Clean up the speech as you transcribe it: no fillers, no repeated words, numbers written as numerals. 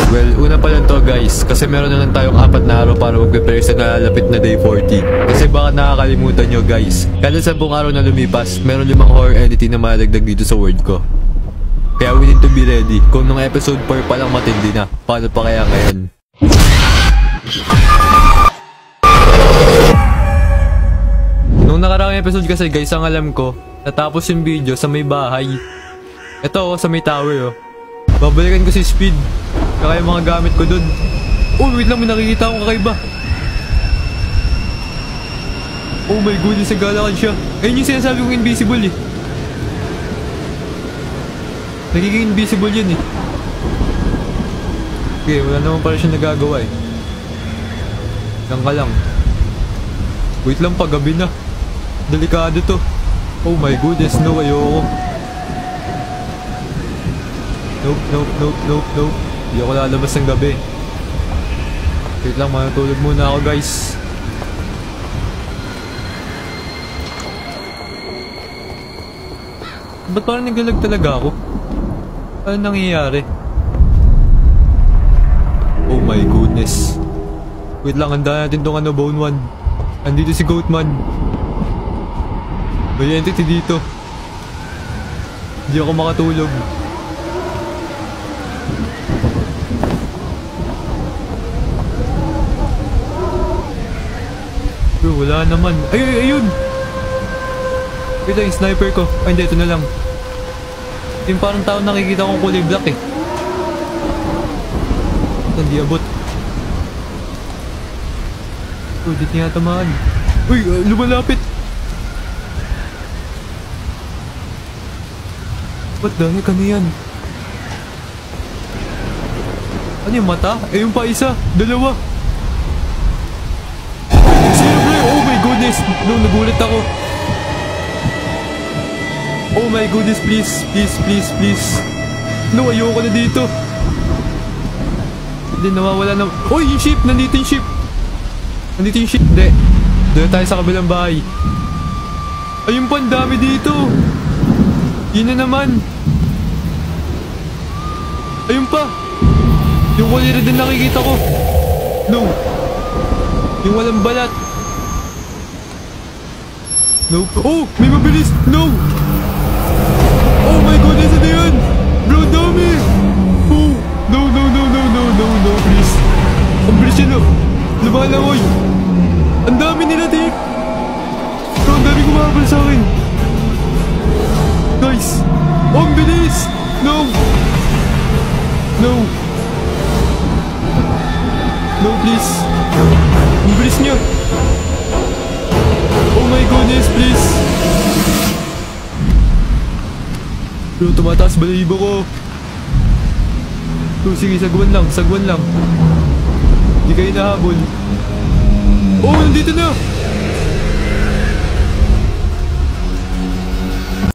Well, una pa lang to guys, kasi meron na lang tayong 4 na araw para mag-prepare sa nalalapit na day 40. Kasi baka nakakalimutan nyo guys, kada 10 araw na lumipas, meron 5 horror entity na malagdag dito sa world ko. Kaya we need to be ready. Kung nung episode 4 pa lang matindi na, paano pa kaya ngayon? Nung nakaraang episode kasi guys, ang alam ko, natapos yung video sa may bahay. Ito sa may tower Babalikan ko si Speed. Kaya yung mga gamit ko dun. Oh wait lang, may nakikita akong kakaiba. Oh my goodness, naglalakad siya. Ayun yung sinasabi kong invisible Nagiging invisible yun Okay, wala naman pala siya nagagawa Lang ka lang. Wait lang, paggabi na. Delikado to. Oh my goodness, no, ayoko. Nope. Hindi ako lalabas ng gabi. Wait lang, matulog muna ako guys. Ba't parang naglalag talaga ako? Ano nangyayari? Oh my goodness. Wait lang, handa natin tong Bone One. Andito si Goatman. May entity dito. Hindi ako makatulog. Bro, wala naman. Ayun! Wait lang, yung sniper ko. Ay, hindi, ito na lang. Yung parang tao nakikita kong kulay black Hindi abot. Oh, dito nga tamaan. Uy, lumalapit! What the heck, ano yan? Ano yung mata? Yung pa isa, dalawa. Sino bro? Oh my goodness! No, nagulat ako. Oh my goodness, please. No, ayoko na dito. Hindi, nawawala na. Oh, yung ship! Nandito yung ship! Hindi. Doon tayo sa kabilang bahay. Ayun pa, ang dami dito. Yun na naman. Ayun pa. Yung kulay red din nakikita ko. No. Yung walang balat. No. Oh, may mabilis. No. Oh my goodness, ano yun? Bro, dami. Oh, no, please. Ang bilis yun, lumalangoy. Ang dami nila, Dave. Bro, ang dami kumabal sa akin. Guys. Oh, ang bilis. No, please. Ang bilis niya. Oh my goodness, please. Bro, tumataas balahibo ko. Bro, sige, sagwan lang. Hindi kayo nahabol. Oh, nandito na.